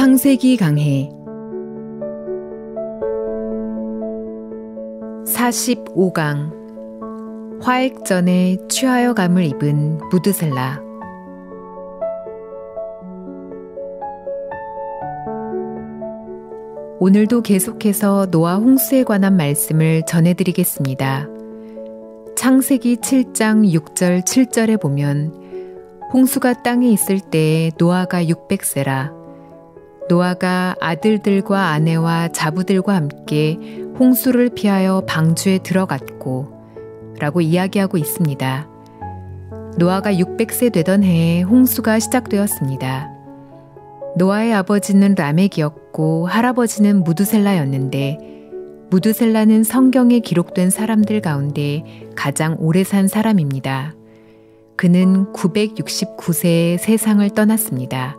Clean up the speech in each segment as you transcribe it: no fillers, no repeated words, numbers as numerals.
창세기 강해 45강 화액전에 취하여감을 입은 무드셀라. 오늘도 계속해서 노아 홍수에 관한 말씀을 전해드리겠습니다. 창세기 7장 6절 7절에 보면 홍수가 땅에 있을 때에 노아가 600세라. 노아가 아들들과 아내와 자부들과 함께 홍수를 피하여 방주에 들어갔고 라고 이야기하고 있습니다. 노아가 600세 되던 해에 홍수가 시작되었습니다. 노아의 아버지는 라멕이었고 할아버지는 무드셀라였는데 무드셀라는 성경에 기록된 사람들 가운데 가장 오래 산 사람입니다. 그는 969세에 세상을 떠났습니다.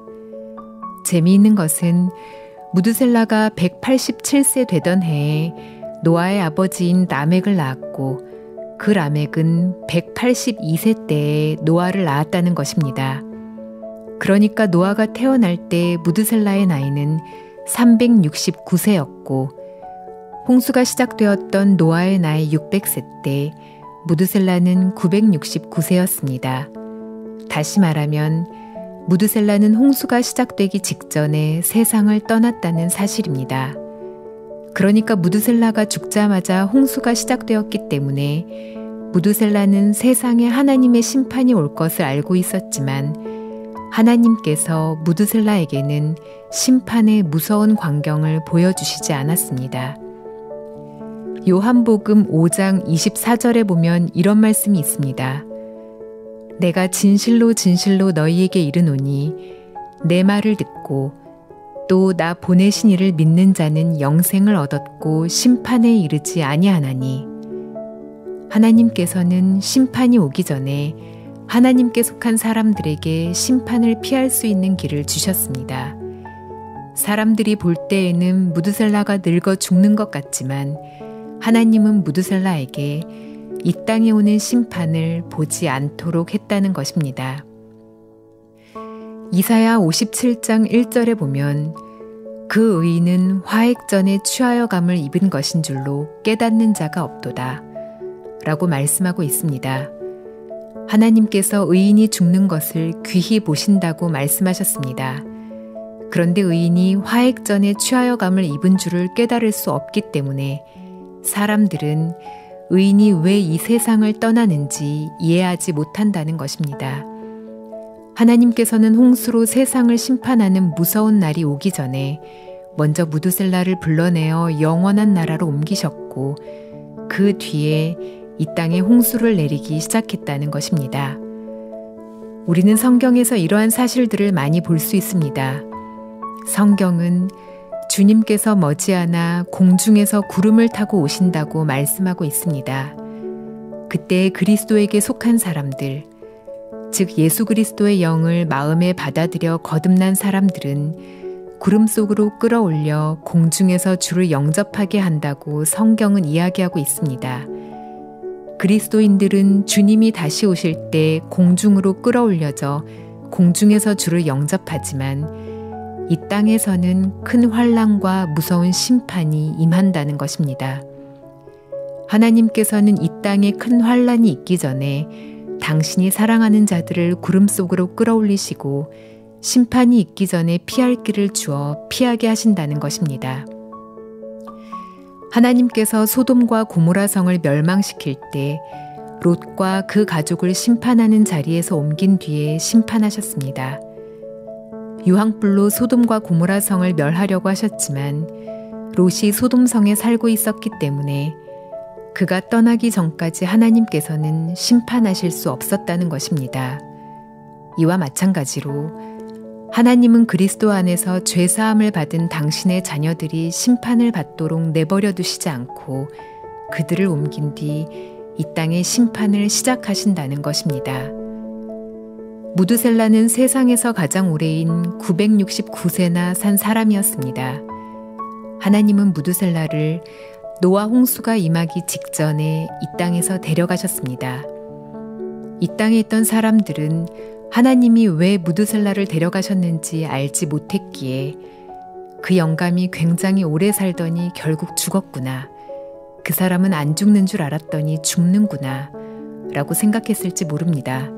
재미있는 것은 무드셀라가 187세 되던 해에 노아의 아버지인 라멕을 낳았고 그 라멕은 182세 때에 노아를 낳았다는 것입니다. 그러니까 노아가 태어날 때 무드셀라의 나이는 369세였고 홍수가 시작되었던 노아의 나이 600세 때 무드셀라는 969세였습니다. 다시 말하면 무드셀라는 홍수가 시작되기 직전에 세상을 떠났다는 사실입니다. 그러니까 무드셀라가 죽자마자 홍수가 시작되었기 때문에 무드셀라는 세상에 하나님의 심판이 올 것을 알고 있었지만 하나님께서 무드셀라에게는 심판의 무서운 광경을 보여주시지 않았습니다. 요한복음 5장 24절에 보면 이런 말씀이 있습니다. 내가 진실로 진실로 너희에게 이르노니 내 말을 듣고 또 나 보내신 이를 믿는 자는 영생을 얻었고 심판에 이르지 아니하나니. 하나님께서는 심판이 오기 전에 하나님께 속한 사람들에게 심판을 피할 수 있는 길을 주셨습니다. 사람들이 볼 때에는 무드셀라가 늙어 죽는 것 같지만 하나님은 무드셀라에게 이 땅에 오는 심판을 보지 않도록 했다는 것입니다. 이사야 57장 1절에 보면 그 의인은 화액전에 취하여감을 입은 것인 줄로 깨닫는 자가 없도다 라고 말씀하고 있습니다. 하나님께서 의인이 죽는 것을 귀히 보신다고 말씀하셨습니다. 그런데 의인이 화액전에 취하여감을 입은 줄을 깨달을 수 없기 때문에 사람들은 의인이 왜 이 세상을 떠나는지 이해하지 못한다는 것입니다. 하나님께서는 홍수로 세상을 심판하는 무서운 날이 오기 전에 먼저 무드셀라를 불러내어 영원한 나라로 옮기셨고 그 뒤에 이 땅에 홍수를 내리기 시작했다는 것입니다. 우리는 성경에서 이러한 사실들을 많이 볼 수 있습니다. 성경은 주님께서 머지않아 공중에서 구름을 타고 오신다고 말씀하고 있습니다. 그때 그리스도에게 속한 사람들, 즉 예수 그리스도의 영을 마음에 받아들여 거듭난 사람들은 구름 속으로 끌어올려 공중에서 주를 영접하게 한다고 성경은 이야기하고 있습니다. 그리스도인들은 주님이 다시 오실 때 공중으로 끌어올려져 공중에서 주를 영접하지만 이 땅에서는 큰 환난과 무서운 심판이 임한다는 것입니다. 하나님께서는 이 땅에 큰 환난이 있기 전에 당신이 사랑하는 자들을 구름 속으로 끌어올리시고 심판이 있기 전에 피할 길을 주어 피하게 하신다는 것입니다. 하나님께서 소돔과 고모라 성을 멸망시킬 때 롯과 그 가족을 심판하는 자리에서 옮긴 뒤에 심판하셨습니다. 유황불로 소돔과 고모라 성을 멸하려고 하셨지만 롯이 소돔 성에 살고 있었기 때문에 그가 떠나기 전까지 하나님께서는 심판하실 수 없었다는 것입니다. 이와 마찬가지로 하나님은 그리스도 안에서 죄사함을 받은 당신의 자녀들이 심판을 받도록 내버려 두시지 않고 그들을 옮긴 뒤 이 땅의 심판을 시작하신다는 것입니다. 무드셀라는 세상에서 가장 오래인 969세나 산 사람이었습니다. 하나님은 무드셀라를 노아 홍수가 임하기 직전에 이 땅에서 데려가셨습니다. 이 땅에 있던 사람들은 하나님이 왜 무드셀라를 데려가셨는지 알지 못했기에 그 영감이 굉장히 오래 살더니 결국 죽었구나. 그 사람은 안 죽는 줄 알았더니 죽는구나. 라고 생각했을지 모릅니다.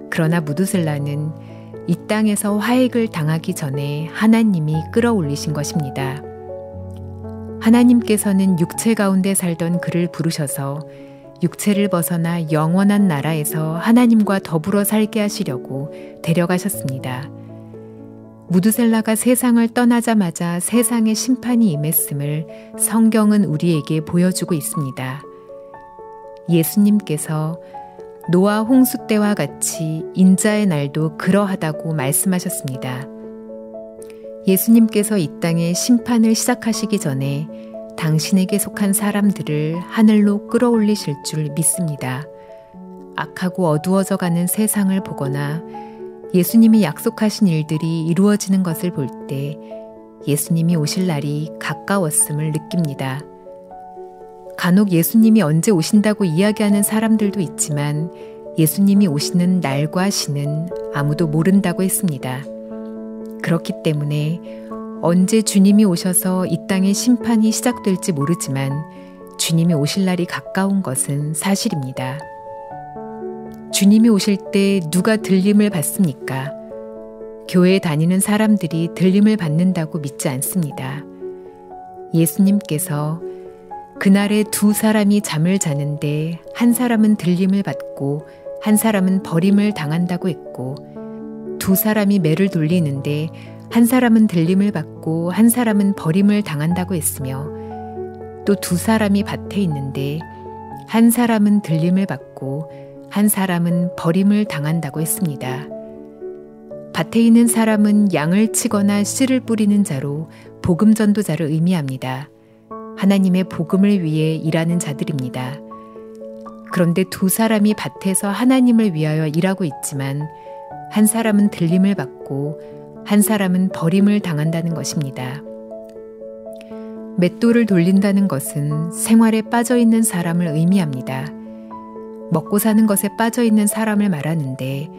그러나 무두셀라는 이 땅에서 화액을 당하기 전에 하나님이 끌어올리신 것입니다. 하나님께서는 육체 가운데 살던 그를 부르셔서 육체를 벗어나 영원한 나라에서 하나님과 더불어 살게 하시려고 데려가셨습니다. 무두셀라가 세상을 떠나자마자 세상의 심판이 임했음을 성경은 우리에게 보여주고 있습니다. 예수님께서 노아 홍수 때와 같이 인자의 날도 그러하다고 말씀하셨습니다. 예수님께서 이 땅에 심판을 시작하시기 전에 당신에게 속한 사람들을 하늘로 끌어올리실 줄 믿습니다. 악하고 어두워져가는 세상을 보거나 예수님이 약속하신 일들이 이루어지는 것을 볼 때 예수님이 오실 날이 가까웠음을 느낍니다. 간혹 예수님이 언제 오신다고 이야기하는 사람들도 있지만 예수님이 오시는 날과 시는 아무도 모른다고 했습니다. 그렇기 때문에 언제 주님이 오셔서 이 땅의 심판이 시작될지 모르지만 주님이 오실 날이 가까운 것은 사실입니다. 주님이 오실 때 누가 들림을 받습니까? 교회에 다니는 사람들이 들림을 받는다고 믿지 않습니다. 예수님께서 그날에 두 사람이 잠을 자는데 한 사람은 들림을 받고 한 사람은 버림을 당한다고 했고, 두 사람이 매를 돌리는데 한 사람은 들림을 받고 한 사람은 버림을 당한다고 했으며, 또 두 사람이 밭에 있는데 한 사람은 들림을 받고 한 사람은 버림을 당한다고 했습니다. 밭에 있는 사람은 양을 치거나 씨를 뿌리는 자로 복음 전도자를 의미합니다. 하나님의 복음을 위해 일하는 자들입니다. 그런데 두 사람이 밭에서 하나님을 위하여 일하고 있지만 한 사람은 들림을 받고 한 사람은 버림을 당한다는 것입니다. 맷돌을 돌린다는 것은 생활에 빠져있는 사람을 의미합니다. 먹고 사는 것에 빠져있는 사람을 말하는데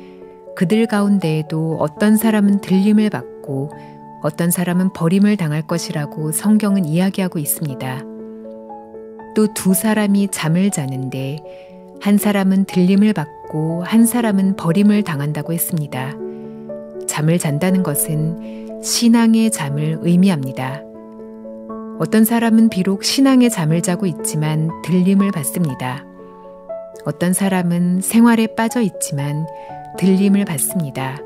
그들 가운데에도 어떤 사람은 들림을 받고 어떤 사람은 버림을 당할 것이라고 성경은 이야기하고 있습니다. 또 두 사람이 잠을 자는데 한 사람은 들림을 받고 한 사람은 버림을 당한다고 했습니다. 잠을 잔다는 것은 신앙의 잠을 의미합니다. 어떤 사람은 비록 신앙의 잠을 자고 있지만 들림을 받습니다. 어떤 사람은 생활에 빠져 있지만 들림을 받습니다.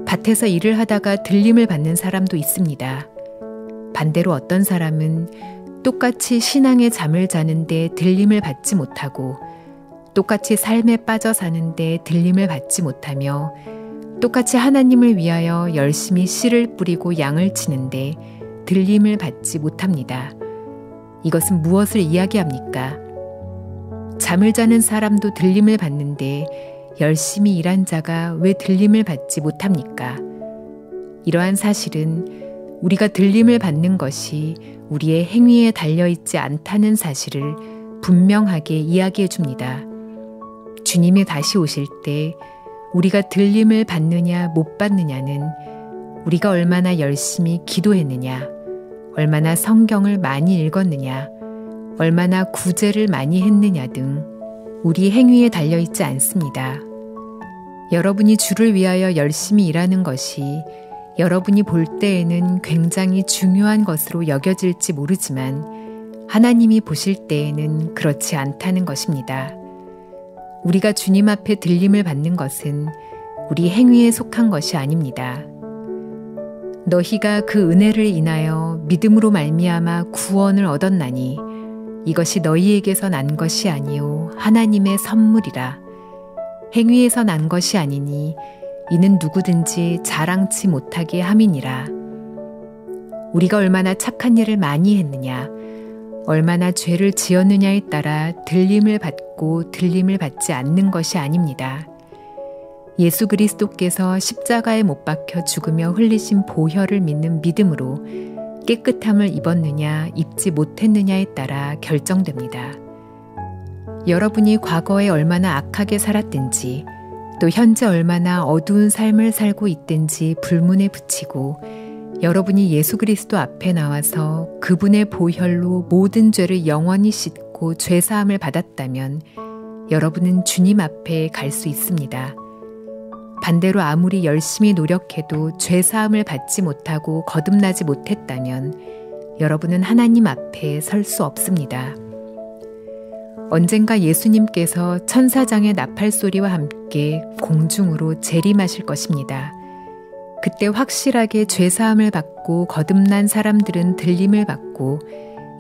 밭에서 일을 하다가 들림을 받는 사람도 있습니다. 반대로 어떤 사람은 똑같이 신앙의 잠을 자는데 들림을 받지 못하고 똑같이 삶에 빠져 사는데 들림을 받지 못하며 똑같이 하나님을 위하여 열심히 씨를 뿌리고 양을 치는데 들림을 받지 못합니다. 이것은 무엇을 이야기합니까? 잠을 자는 사람도 들림을 받는데 열심히 일한 자가 왜 들림을 받지 못합니까? 이러한 사실은 우리가 들림을 받는 것이 우리의 행위에 달려있지 않다는 사실을 분명하게 이야기해 줍니다. 주님이 다시 오실 때 우리가 들림을 받느냐 못 받느냐는 우리가 얼마나 열심히 기도했느냐, 얼마나 성경을 많이 읽었느냐, 얼마나 구제를 많이 했느냐 등 우리 행위에 달려있지 않습니다. 여러분이 주를 위하여 열심히 일하는 것이 여러분이 볼 때에는 굉장히 중요한 것으로 여겨질지 모르지만 하나님이 보실 때에는 그렇지 않다는 것입니다. 우리가 주님 앞에 들림을 받는 것은 우리 행위에 속한 것이 아닙니다. 너희가 그 은혜를 인하여 믿음으로 말미암아 구원을 얻었나니 이것이 너희에게서 난 것이 아니요 하나님의 선물이라. 행위에서 난 것이 아니니 이는 누구든지 자랑치 못하게 함이니라. 우리가 얼마나 착한 일을 많이 했느냐, 얼마나 죄를 지었느냐에 따라 들림을 받고 들림을 받지 않는 것이 아닙니다. 예수 그리스도께서 십자가에 못 박혀 죽으며 흘리신 보혈을 믿는 믿음으로 깨끗함을 입었느냐 입지 못했느냐에 따라 결정됩니다. 여러분이 과거에 얼마나 악하게 살았든지 또 현재 얼마나 어두운 삶을 살고 있든지 불문에 붙이고 여러분이 예수 그리스도 앞에 나와서 그분의 보혈로 모든 죄를 영원히 씻고 죄사함을 받았다면 여러분은 주님 앞에 갈 수 있습니다. 반대로 아무리 열심히 노력해도 죄사함을 받지 못하고 거듭나지 못했다면 여러분은 하나님 앞에 설 수 없습니다. 언젠가 예수님께서 천사장의 나팔 소리와 함께 공중으로 재림하실 것입니다. 그때 확실하게 죄사함을 받고 거듭난 사람들은 들림을 받고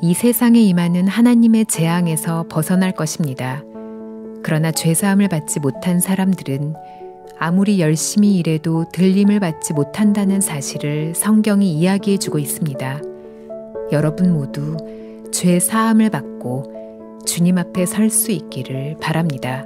이 세상에 임하는 하나님의 재앙에서 벗어날 것입니다. 그러나 죄사함을 받지 못한 사람들은 아무리 열심히 일해도 들림을 받지 못한다는 사실을 성경이 이야기해 주고 있습니다. 여러분 모두 죄 사함을 받고 주님 앞에 설 수 있기를 바랍니다.